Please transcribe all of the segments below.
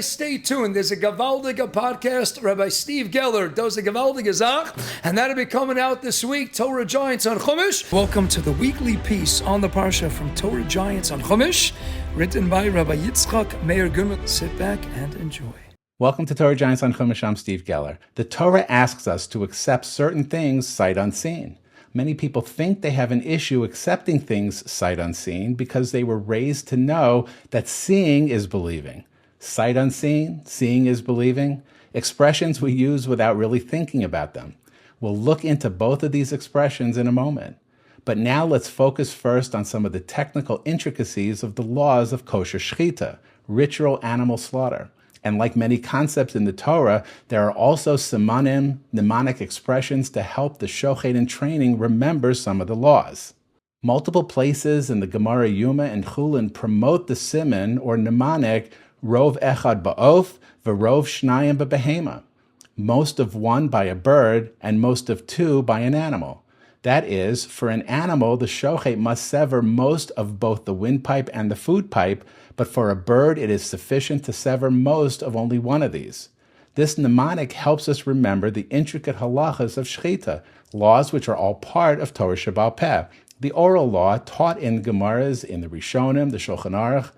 Stay tuned. There's a gewaldige podcast. Rabbi Steve Geller does a gewaldige Zach, and that'll be coming out this week. Torah Giants on Chumash. Welcome to the weekly piece on the Parsha from Torah Giants on Chumash, written by Rabbi Rabbi Goodmans. Sit back and enjoy. Welcome to Torah Giants on Chumash. I'm Steve Geller. The Torah asks us to accept certain things sight unseen. Many people think they have an issue accepting things sight unseen because they were raised to know that seeing is believing. Sight unseen, seeing is believing, expressions we use without really thinking about them. We'll look into both of these expressions in a moment. But now let's focus first on some of the technical intricacies of the laws of kosher shechita, ritual animal slaughter. And like many concepts in the Torah, there are also simanim, mnemonic expressions to help the shochet in training remember some of the laws. Multiple places in the Gemara Yuma and Chulin promote the siman or mnemonic Rov echad ba'of, v'rov shnayim b'behema. Most of one by a bird, and most of two by an animal. That is, for an animal, the shochet must sever most of both the windpipe and the food pipe, but for a bird, it is sufficient to sever most of only one of these. This mnemonic helps us remember the intricate halachas of shechita, laws which are all part of Torah Shebaal Peh, the oral law taught in Gemaras, in the Rishonim, the Shulchan Aruch.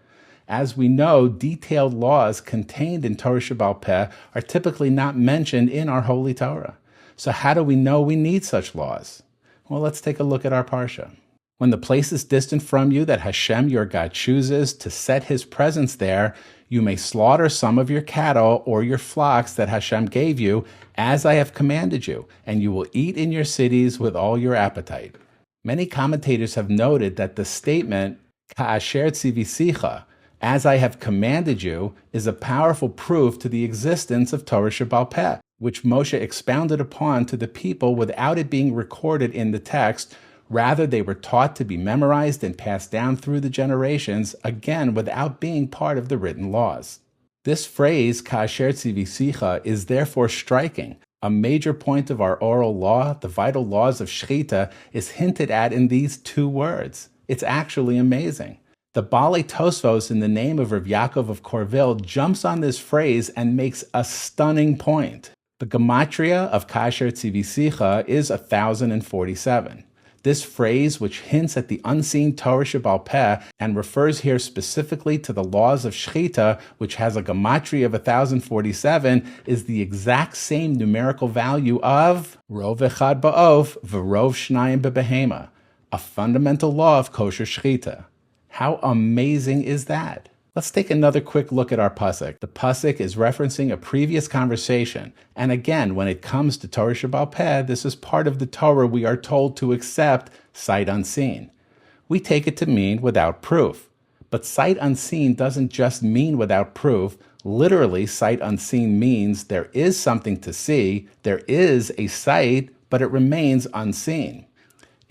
As we know, detailed laws contained in Torah Shebaal Peh are typically not mentioned in our Holy Torah. So how do we know we need such laws? Well, let's take a look at our Parsha. When the place is distant from you that Hashem your God chooses to set his presence there, you may slaughter some of your cattle or your flocks that Hashem gave you, as I have commanded you, and you will eat in your cities with all your appetite. Many commentators have noted that the statement, Ka'asher tzivisicha, as I have commanded you, is a powerful proof to the existence of Torah Shebaal Peh, which Moshe expounded upon to the people without it being recorded in the text. Rather, they were taught to be memorized and passed down through the generations, again without being part of the written laws. This phrase, Ka'asher tzivisicha, is therefore striking. A major point of our oral law, the vital laws of shechita, is hinted at in these two words. It's actually amazing. The Baalei Tosfos, in the name of Rav Yaakov of Corville, jumps on this phrase and makes a stunning point. The gematria of Ka'asher tzivisicha is 1,047. This phrase, which hints at the unseen Torah Shebaal Peh and refers here specifically to the laws of shechita, which has a gematria of 1,047, is the exact same numerical value of Rov echad ba'of v'rov shnayim b'behema, a fundamental law of kosher shechita. How amazing is that? Let's take another quick look at our pasuk. The pasuk is referencing a previous conversation. And again, when it comes to Torah Shebaal Peh, this is part of the Torah we are told to accept sight unseen. We take it to mean without proof. But sight unseen doesn't just mean without proof. Literally, sight unseen means there is something to see, there is a sight, but it remains unseen.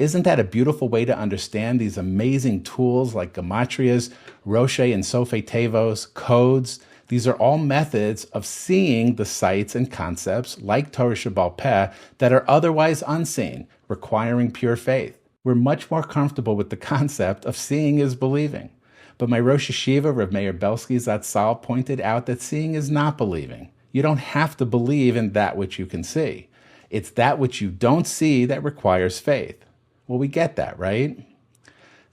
Isn't that a beautiful way to understand these amazing tools like gematrias, Roshei and Sofei Tevos, codes? These are all methods of seeing the sights and concepts like Torah Shebaal Peh that are otherwise unseen, requiring pure faith. We're much more comfortable with the concept of seeing is believing. But my Rosh Yeshiva, Rav Meir Belsky Zatzal, pointed out that seeing is not believing. You don't have to believe in that which you can see. It's that which you don't see that requires faith. Well, we get that, right?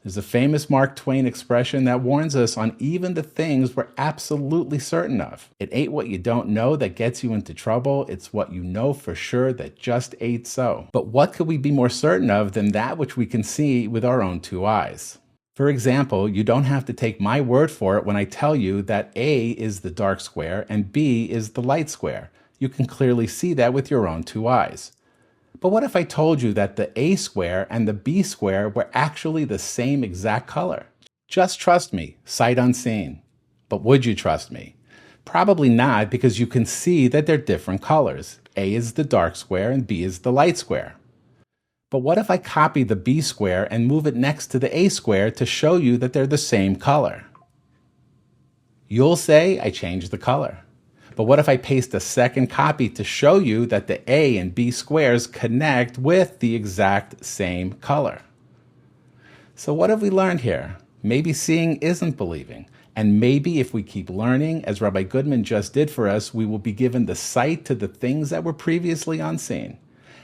There's a famous Mark Twain expression that warns us on even the things we're absolutely certain of. It ain't what you don't know that gets you into trouble. It's what you know for sure that just ain't so. But what could we be more certain of than that which we can see with our own two eyes? For example, you don't have to take my word for it when I tell you that A is the dark square and B is the light square. You can clearly see that with your own two eyes. But what if I told you that the A square and the B square were actually the same exact color? Just trust me, sight unseen. But would you trust me? Probably not, because you can see that they're different colors. A is the dark square and B is the light square. But what if I copy the B square and move it next to the A square to show you that they're the same color? You'll say I changed the color. But what if I paste a second copy to show you that the A and B squares connect with the exact same color? So what have we learned here? Maybe seeing isn't believing. And maybe if we keep learning, as Rabbi Goodman just did for us, we will be given the sight to the things that were previously unseen.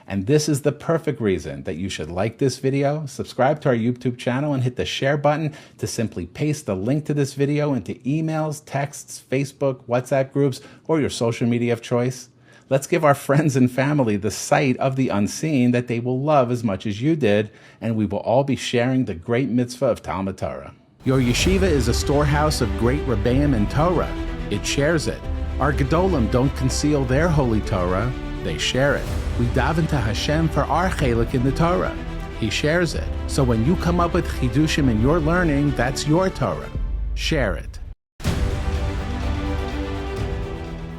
And this is the perfect reason that you should like this video, subscribe to our YouTube channel, and hit the share button to simply paste the link to this video into emails, texts, Facebook, WhatsApp groups, or your social media of choice. Let's give our friends and family the sight of the unseen that they will love as much as you did, and we will all be sharing the great mitzvah of Talmud Torah. Your yeshiva is a storehouse of great Rebbeim and Torah. It shares it. Our Gedolim don't conceal their holy Torah, they share it. We daven to Hashem for our chelik in the Torah. He shares it. So when you come up with chidushim in your learning, that's your Torah. Share it.